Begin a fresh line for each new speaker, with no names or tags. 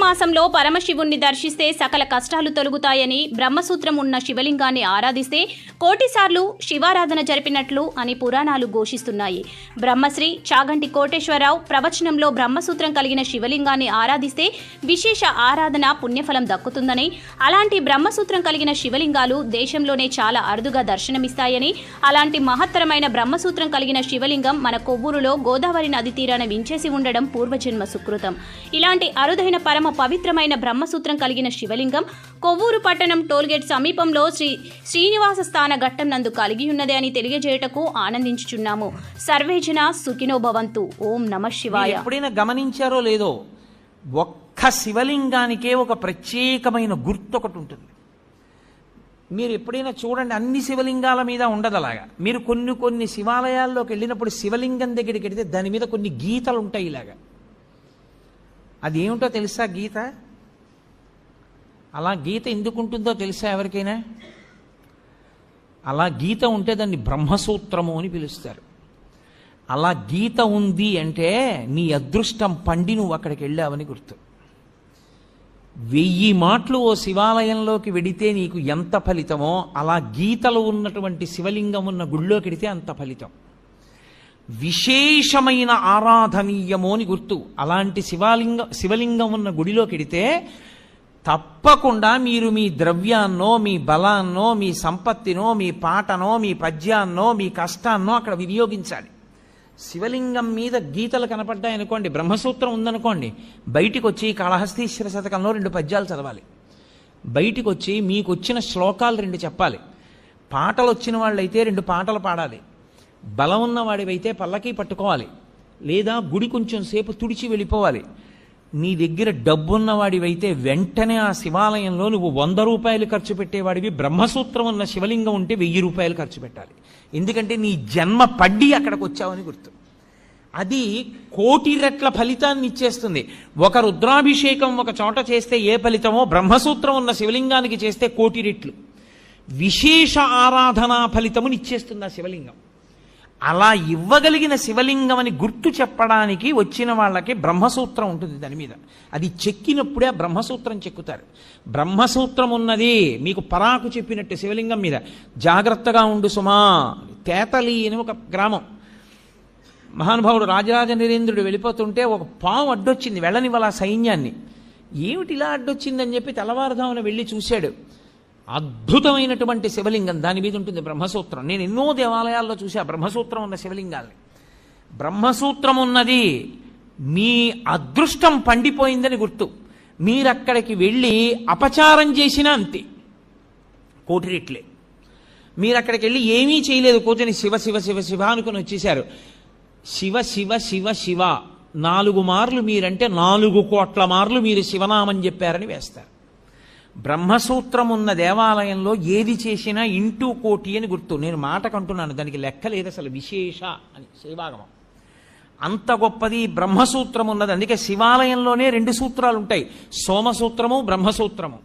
మాసంలో పరమశివుణ్ణి దర్శిస్తే సకల కష్టాలు తొలగుతాయని, బ్రహ్మసూత్రం ఉన్న శివలింగాన్ని ఆరాధిస్తే కోటిసార్లు శివారాధన జరిపినట్లు అని పురాణాలు ఘోషిస్తున్నాయి. బ్రహ్మశ్రీ చాగంటి కోటేశ్వరరావు ప్రవచనంలో బ్రహ్మసూత్రం కలిగిన శివలింగాన్ని ఆరాధిస్తే విశేష ఆరాధన పుణ్యఫలం దక్కుతుందని, అలాంటి బ్రహ్మసూత్రం కలిగిన శివలింగాలు దేశంలోనే చాలా అరుదుగా దర్శనమిస్తాయని, అలాంటి మహత్తరమైన బ్రహ్మసూత్రం కలిగిన శివలింగం మన కొవ్వూరులో గోదావరి నది తీరాన వించేసి ఉండడం పూర్వజన్మ సుకృతం. ఇలాంటి అరుదైన పరమ పవిత్రమైన బ్రహ్మసూత్రం కలిగిన శివలింగం కొవ్వూరు పట్టణం టోల్గేట్ సమీపంలో శ్రీనివాస స్థాన ఘట్టం నందు కలిగి ఉన్నది అని తెలియజేయటకు ఆనందించుచున్నాము. సర్వేజన సుఖినో భవంతు. ఓం నమః శివాయ.
ఎప్పుడైనా గమనించారో లేదో, ఒక్క శివలింగానికే ఒక ప్రత్యేకమైన గుర్తు ఒకటి ఉంటుంది. మీరు ఎప్పుడైనా చూడండి, అన్ని శివలింగాల మీద ఉండదు అలాగా. మీరు కొన్ని శివాలయాల్లోకి వెళ్ళినప్పుడు శివలింగం దగ్గరికి వెళితే దాని మీద కొన్ని గీతలు ఉంటాయి ఇలాగా. అది ఏమిటో తెలుసా గీత? అలా గీత ఎందుకు ఉంటుందో తెలుసా ఎవరికైనా? అలా గీత ఉంటే దాన్ని బ్రహ్మసూత్రము అని పిలుస్తారు. అలా గీత ఉంది అంటే నీ అదృష్టం పండి నువ్వు అక్కడికి వెళ్ళావని గుర్తు. 1000 మాటలు ఓ శివాలయంలోకి వెడితే నీకు ఎంత ఫలితమో, అలా గీతలు ఉన్నటువంటి శివలింగం ఉన్న గుళ్ళోకి వెడితే అంత ఫలితం. విశేషమైన ఆరాధనీయమో అని గుర్తు. అలాంటి శివలింగం ఉన్న గుడిలోకి వెడితే తప్పకుండా మీరు మీ ద్రవ్యాన్నో, మీ బలాన్నో, మీ సంపత్తినో, మీ పాటనో, మీ పద్యాన్నో, మీ కష్టాన్నో అక్కడ వినియోగించాలి. శివలింగం మీద గీతలు కనపడ్డాయనుకోండి, బ్రహ్మసూత్రం ఉందనుకోండి, బయటికి వచ్చి కాళహస్తీశ్వర శతకంలో 2 పద్యాలు చదవాలి. బయటికి వచ్చి మీకు వచ్చిన శ్లోకాలు 2 చెప్పాలి. పాటలు వచ్చిన వాళ్ళైతే 2 పాటలు పాడాలి. బలం ఉన్నవాడివైతే పల్లకి పట్టుకోవాలి, లేదా గుడి కొంచెం సేపు తుడిచి వెళ్ళిపోవాలి. నీ దగ్గర డబ్బున్నవాడివైతే వెంటనే ఆ శివాలయంలో నువ్వు 100 రూపాయలు ఖర్చు పెట్టేవాడివి, బ్రహ్మసూత్రం ఉన్న శివలింగం ఉంటే 1000 రూపాయలు ఖర్చు పెట్టాలి. ఎందుకంటే నీ జన్మ పడ్డి అక్కడికి వచ్చావని గుర్తు. అది 1,000,000 రెట్ల ఫలితాన్ని ఇచ్చేస్తుంది. ఒక రుద్రాభిషేకం ఒక చోట చేస్తే ఏ ఫలితమో, బ్రహ్మసూత్రం ఉన్న శివలింగానికి చేస్తే 1,000,000 రెట్లు విశేష ఆరాధనా ఫలితముని ఇచ్చేస్తుంది ఆ శివలింగం. అలా ఇవ్వగలిగిన శివలింగం అని గుర్తు చెప్పడానికి వచ్చిన వాళ్ళకి బ్రహ్మసూత్రం ఉంటుంది దాని మీద. అది చెక్కినప్పుడే ఆ బ్రహ్మసూత్రం చెక్కుతారు. బ్రహ్మసూత్రం ఉన్నది మీకు పరాకు చెప్పినట్టు శివలింగం మీద. జాగ్రత్తగా ఉండు సుమా. తేతలి అని ఒక గ్రామం. మహానుభావుడు రాజరాజ నరేంద్రుడు వెళ్ళిపోతుంటే ఒక పాము అడ్డొచ్చింది, వెళ్ళనివ్వాల సైన్యాన్ని. ఏమిటి ఇలా అడ్డొచ్చిందని చెప్పి తెల్లవారుదామున వెళ్ళి చూశాడు. అద్భుతమైనటువంటి శివలింగం, దాని మీద ఉంటుంది బ్రహ్మసూత్రం. నేను ఎన్నో దేవాలయాల్లో చూసా బ్రహ్మసూత్రం ఉన్న శివలింగాల్ని. బ్రహ్మసూత్రం ఉన్నది మీ అదృష్టం పండిపోయిందని గుర్తు. మీరక్కడికి వెళ్ళి అపచారం చేసినా అంతే, 1,000,000 రెట్లే. మీరు అక్కడికి వెళ్ళి ఏమీ చేయలేదు, కూర్చొని శివ శివ శివ శివ అనుకుని వచ్చేశారు. శివ శివ శివ శివ 4 మార్లు మీరంటే 4 కోట్ల మార్లు మీరు శివనామం చెప్పారని వేస్తారు. బ్రహ్మసూత్రం ఉన్న దేవాలయంలో ఏది చేసినా 1,000,000,000 అని గుర్తు. నేను మాటకంటున్నాను, దానికి లెక్క లేదు అసలు. విశేష అని శైవాగమం అంత గొప్పది బ్రహ్మసూత్రం ఉన్నది. అందుకే శివాలయంలోనే 2 సూత్రాలు ఉంటాయి, సోమసూత్రము, బ్రహ్మసూత్రము.